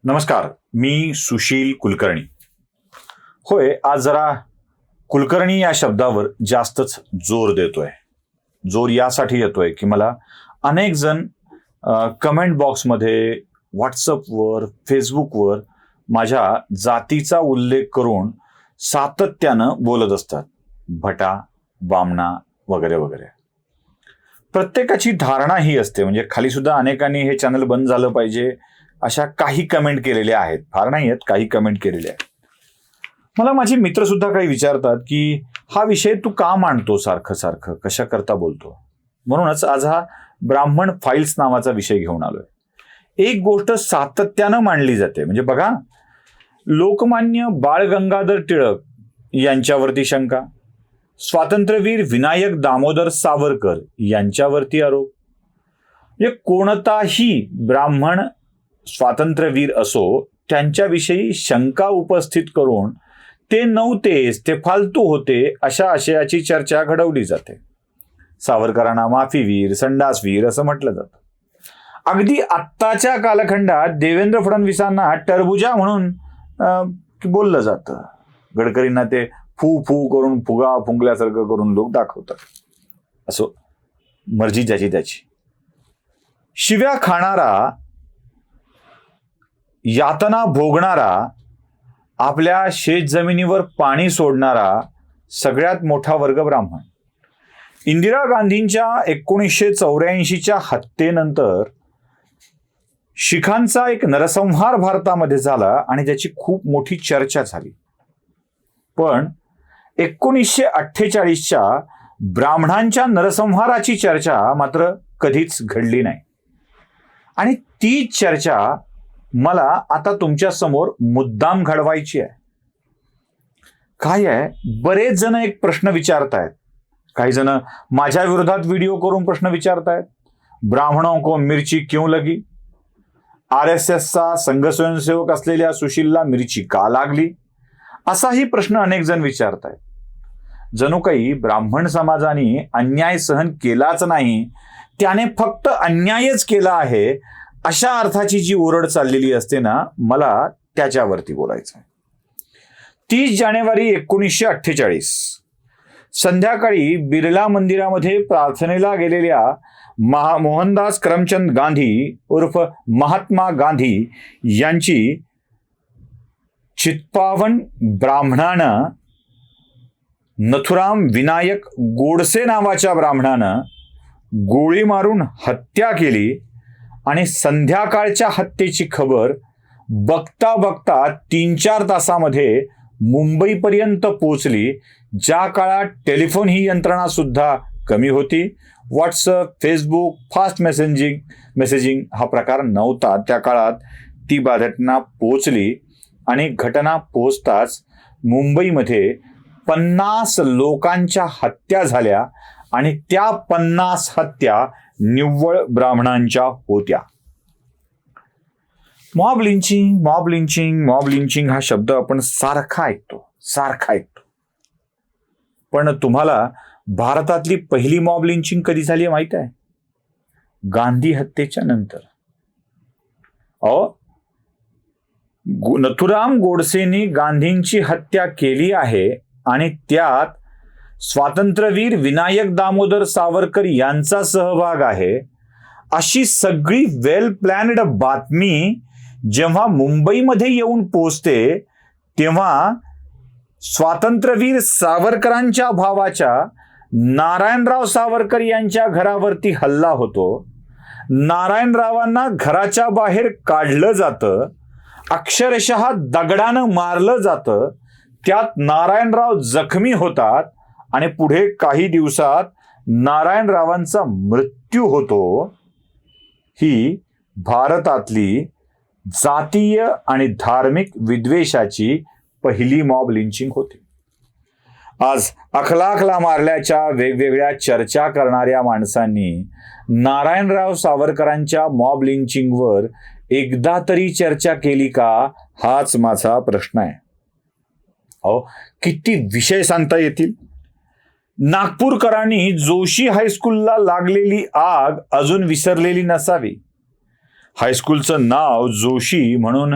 नमस्कार, मी सुशील कुलकर्णी. होय, आज जरा कुलकर्णी या शब्दावर जास्तच जोर देतोय. जोर यासाठी येतोय की मला अनेक जण कमेंट बॉक्समध्ये, व्हॉट्सअपवर, फेसबुकवर माझ्या जातीचा उल्लेख करून सातत्यानं बोलत असतात. भटा, बामणा वगैरे वगैरे. प्रत्येकाची धारणा ही असते, म्हणजे खाली सुद्धा अनेकांनी हे चॅनल बंद झालं पाहिजे अशा काही कमेंट केलेल्या आहेत. फार नाही आहेत, काही कमेंट केलेल्या आहेत. मला माझे मित्र सुद्धा काही विचारतात की हा विषय तू का मांडतो सारखं सारखं, कशा करता बोलतो. म्हणूनच आज हा ब्राह्मण फाईल्स नावाचा विषय घेऊन आलोय. एक गोष्ट सातत्यानं मांडली जाते, म्हणजे बघा, लोकमान्य बाळ गंगाधर टिळक यांच्यावरती शंका, स्वातंत्र्यवीर विनायक दामोदर सावरकर यांच्यावरती आरोप. म्हणजे कोणताही ब्राह्मण स्वातंत्र्यवीर असो त्यांच्याविषयी शंका उपस्थित करून ते नव्हतेच, ते फालतू होते, अशा आशयाची चर्चा घडवली जाते. सावरकरांना माफीवीर, संडासवीर असं म्हटलं जातं. अगदी आत्ताच्या कालखंडात देवेंद्र फडणवीसांना टरबुजा म्हणून बोललं जातं. गडकरींना ते फू फू करून फुगा फुंकल्यासारखं करून लोक दाखवतात. असो, मर्जी ज्याची त्याची. शिव्या खाणारा, यातना भोगणारा, आपल्या शेतजमिनीवर पाणी सोडणारा सगळ्यात मोठा वर्ग ब्राह्मण. इंदिरा गांधींच्या 1984च्या हत्येनंतर शिखांचा एक नरसंहार भारतामध्ये झाला आणि त्याची खूप मोठी चर्चा झाली. पण 1948च्या ब्राह्मणांच्या नरसंहाराची चर्चा मात्र कधीच घडली नाही. आणि ती चर्चा मला आता तुमच्या समोर मुद्दाम घडवायची आहे. काय आहे, बरेच जण एक प्रश्न विचारतायत. काही जण माझ्या विरोधात व्हिडिओ करून प्रश्न विचारतायत. ब्राह्मणों को मिर्ची क्यों लगी? RSSचा संघ स्वयंसेवक असलेल्या सुशीलला मिरची का लागली? असाही प्रश्न अनेक जण विचारतायत. जणू काही ब्राह्मण समाजाने अन्याय सहन केलाच नाही, त्याने फक्त अन्यायच केला आहे, अशा अर्थाची जी ओरड चाललेली असते ना, मला त्याच्यावरती बोलायचं आहे. 30 जानेवारी 1948 संध्याकाळी बिर्ला मंदिरामध्ये प्रार्थनेला गेलेल्या मोहनदास करमचंद गांधी उर्फ महात्मा गांधी यांची चित्पावन ब्राह्मणानं, नथुराम विनायक गोडसे नावाच्या ब्राह्मणानं गोळी मारून हत्या केली. आणि संध्याकाळच्या हत्येची खबर बघता बघता 3-4 तासामध्ये मुंबईपर्यंत पोहोचली. ज्या काळात टेलिफोन ही यंत्रणा सुद्धा कमी होती, व्हॉट्सअप, फेसबुक, फास्ट मेसेजिंग हा प्रकार नव्हता, त्या काळात ती घटना पोहोचली. आणि घटना पोहोचताच मुंबईमध्ये 50 लोकांच्या हत्या झाल्या आणि त्या 50 हत्या निव्वळ ब्राह्मणांच्या होत्या. मॉब लिंचिंग हा शब्द आपण सारखा ऐकतो. पण तुम्हाला भारतातली पहिली मॉब लिंचिंग कधी झाली माहित आहे? गांधी हत्येच्या नंतर. नथुराम गोडसेनी गांधींची हत्या केली आहे आणि त्यात स्वातंत्र्यवीर विनायक दामोदर सावरकर यांचा सहभाग आहे, अशी सगळी वेल प्लॅन्ड बातमी जेव्हा मुंबईमध्ये येऊन पोचते, तेव्हा स्वातंत्र्यवीर सावरकरांच्या भावाच्या नारायणराव सावरकर यांच्या घरावरती हल्ला होतो. नारायणरावांना घराच्या बाहेर काढलं जातं, अक्षरशः दगडानं मारलं जातं. त्यात नारायणराव जखमी होतात आणि पुढे काही दिवसात नारायणरावांचा मृत्यू होतो. ही भारतातली जातीय आणि धार्मिक विद्वेषाची पहिली मॉब लिंचिंग होती. आज अखलाखला मारल्याच्या वेगवेगळ्या चर्चा करणाऱ्या माणसांनी नारायणराव सावरकरांच्या मॉब लिंचिंगवर एकदा तरी चर्चा केली का, हाच माझा प्रश्न आहे. किती विषय सांगता येतील. नागपूरकरांनी जोशी हायस्कूलला लागलेली आग अजून विसरलेली नसावी. हायस्कूलचं नाव जोशी म्हणून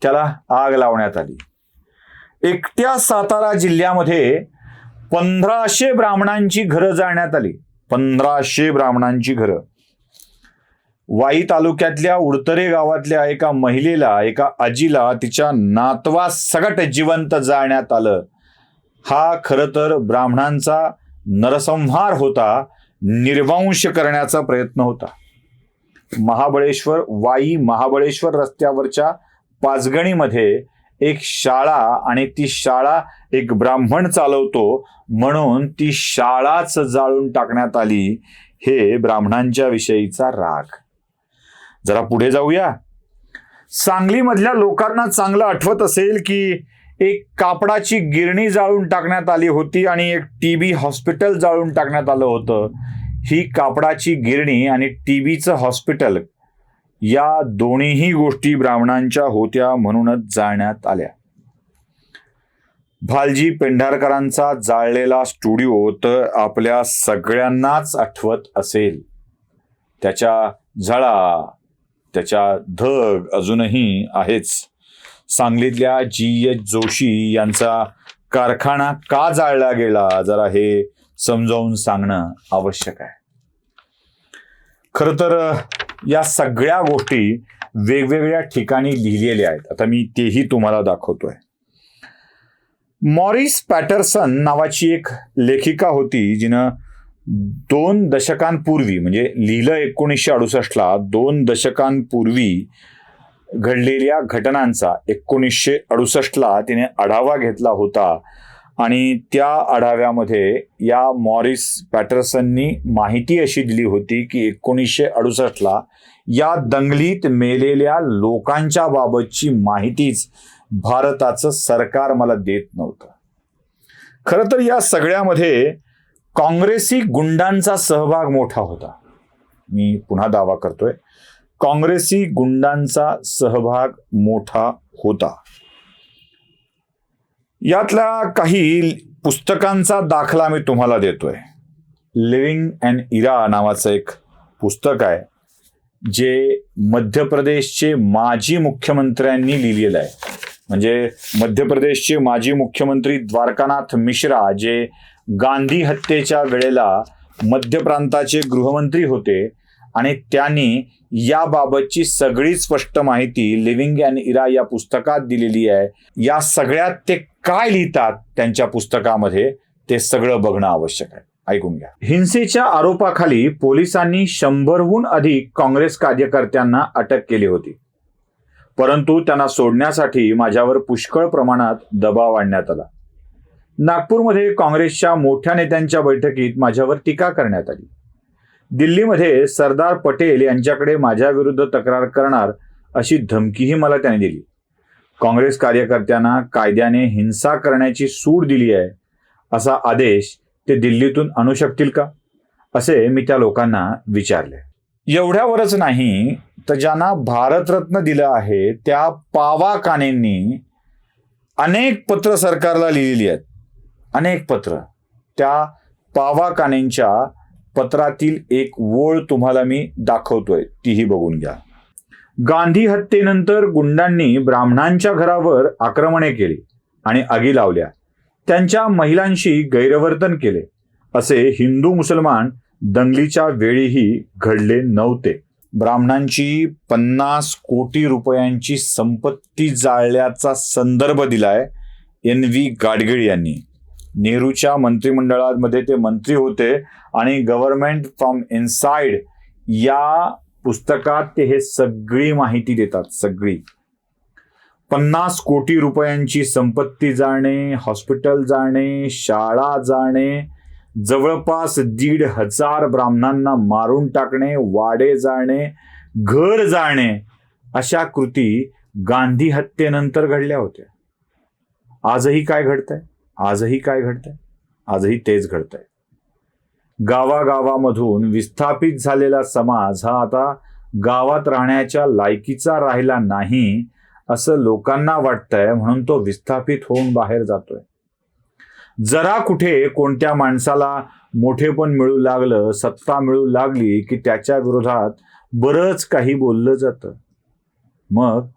त्याला आग लावण्यात आली. एकट्या सातारा जिल्ह्यामध्ये 1500 ब्राह्मणांची घरं जाळण्यात आली. 1500 ब्राह्मणांची घरं. वाई तालुक्यातल्या उडतरे गावातल्या एका महिलेला, एका आजीला तिच्या नातवासकट जिवंत जाळण्यात आलं. हा खरं तर ब्राह्मणांचा नरसंहार होता, निर्वंश करण्याचा प्रयत्न होता. वाई महाबळेश्वर रस्त्यावरच्या पाचगणीमध्ये एक शाळा, आणि ती शाळा एक ब्राह्मण चालवतो म्हणून ती शाळाच जाळून टाकण्यात आली. हे ब्राह्मणांच्या विषयीचा राग. जरा पुढे जाऊया. सांगलीमधल्या लोकांना चांगलं आठवत असेल की एक कापडाची गिरणी जाळून टाकण्यात आली होती आणि एक टीबी हॉस्पिटल जाळून टाकण्यात आलं होतं. ही कापडाची गिरणी आणि टीबीचं हॉस्पिटल या दोन्हीही गोष्टी ब्राह्मणांच्या होत्या म्हणूनच जाळण्यात आल्या. भालजी पेंढारकरांचा जाळलेला स्टुडिओ तर आपल्या सगळ्यांनाच आठवत असेल. त्याच्या झळा, त्याच्या धग अजूनही आहेच. सांगलीतल्या GH जोशी यांचा कारखाना का जाळला गेला, जरा हे समजावून सांगणं आवश्यक आहे. खरं तर या सगळ्या गोष्टी वेगवेगळ्या ठिकाणी लिहिलेल्या आहेत. आता मी तेही तुम्हाला दाखवतोय. मॉरिस पॅटरसन नावाची एक लेखिका होती, जिनं 2 दशकांपूर्वी, म्हणजे लिहिलं 1968ला, 2 दशकांपूर्वी घडलेल्या घटनांचा 1968ला तिने आढावा घेतला होता. आणि त्या आढाव्यामध्ये या मॉरिस पॅटरसननी माहिती अशी दिली होती की 1968ला या दंगलीत मेलेल्या लोकांच्या बाबतची माहितीच भारताचं सरकार मला देत नव्हतं. खरं तर या सगळ्यामध्ये काँग्रेसी गुंडांचा सहभाग मोठा होता. मी पुन्हा दावा करतोय, काँग्रेसी गुंडांचा सहभाग मोठा होता. यातल्या काही पुस्तकांचा दाखला मी तुम्हाला देतोय. लिव्हिंग अन इरा नावाचं एक पुस्तक आहे, जे मध्य प्रदेशचे माजी मुख्यमंत्र्यांनी लिहिलेलं आहे. म्हणजे मध्य प्रदेशचे माजी मुख्यमंत्री द्वारकानाथ मिश्रा, जे गांधी हत्येच्या वेळेला मध्य प्रांताचे गृहमंत्री होते, आणि त्यांनी याबाबतची सगळी स्पष्ट माहिती लिव्हिंग अन इरा या पुस्तकात दिलेली आहे. या सगळ्यात ते काय लिहितात त्यांच्या पुस्तकामध्ये ते सगळं बघणं आवश्यक आहे. ऐकून घ्या. हिंसेच्या आरोपाखाली पोलिसांनी 100हून अधिक काँग्रेस कार्यकर्त्यांना अटक केली होती, परंतु त्यांना सोडण्यासाठी माझ्यावर पुष्कळ प्रमाणात दबाव आणण्यात आला. नागपूरमध्ये काँग्रेसच्या मोठ्या नेत्यांच्या बैठकीत माझ्यावर टीका करण्यात आली. दिल्लीमध्ये सरदार पटेल यांच्याकडे माझ्या विरुद्ध तक्रार करणार अशी धमकीही मला त्याने दिली. काँग्रेस कार्यकर्त्यांना कायद्याने हिंसा करण्याची सूट दिली आहे, असा आदेश ते दिल्लीतून आणू शकतील का, असे मी त्या लोकांना विचारले. एवढ्यावरच नाही तर ज्यांना भारतरत्न दिलं आहे त्या पावा कानेंनी अनेक पत्र सरकारला लिहिलेली आहेत. अनेक पत्र. त्या पावा कानेंच्या पत्रातील एक ओळ तुम्हाला मी दाखवतोय, तीही बघून घ्या. गांधी हत्येनंतर गुंडांनी ब्राह्मणांच्या घरावर आक्रमणे केली आणि आगी लावल्या. त्यांच्या महिलांशी गैरवर्तन केले. असे हिंदू मुसलमान दंगलीच्या वेळीही घडले नव्हते. ब्राह्मणांची 50 कोटी रुपयांची संपत्ती जाळल्याचा संदर्भ दिलाय NV गाडगीळ यांनी. नेहरूच्या मंत्रिमंडळामध्ये ते मंत्री होते आणि गव्हर्नमेंट फ्रॉम इनसाइड या पुस्तकात ते हे सगळी माहिती देतात. सगळी 50 कोटी रुपयांची संपत्ती जाळणे, हॉस्पिटल जाळणे, शाळा जाळणे, जवळपास 1,500 ब्राह्मणांना मारून टाकणे, वाडे जाळणे, घर जाळणे, अशा कृती गांधी हत्येनंतर घडल्या होत्या. आजही काय घडतंय? आजही काय घडतंय? आजही तेच घडतंय. गावागावामधून विस्थापित झालेला समाज हा आता गावात राहण्याच्या लायकीचा राहिला नाही असं लोकांना वाटतंय, म्हणून तो विस्थापित होऊन बाहेर जातोय. जरा कुठे कोणत्या माणसाला मोठेपण मिळू लागलं, सत्ता मिळू लागली की त्याच्या विरोधात बरंच काही बोललं जातं. मग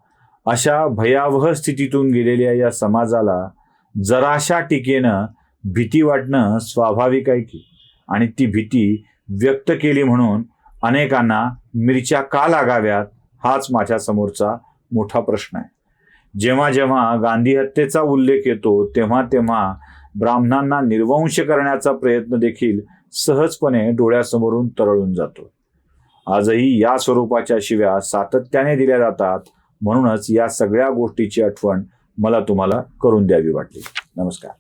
अशा भयावह स्थितीतून गेलेल्या या समाजाला जराशा टीकेनं भीती वाटणं स्वाभाविक आहे की, आणि ती भीती व्यक्त केली म्हणून अनेकांना मिरच्या का लागाव्यात हाच माझ्या समोरचा मोठा प्रश्न आहे. जेव्हा जेव्हा गांधी हत्येचा उल्लेख येतो तेव्हा तेव्हा ब्राह्मणांना निर्वंश करण्याचा प्रयत्न देखील सहजपणे डोळ्यासमोरून तरळून जातो. आजही या स्वरूपाच्या शिव्या सातत्याने दिल्या जातात. म्हणूनच या सगळ्या गोष्टीची आठवण मला तुम्हाला करून द्यावी वाटली. नमस्कार.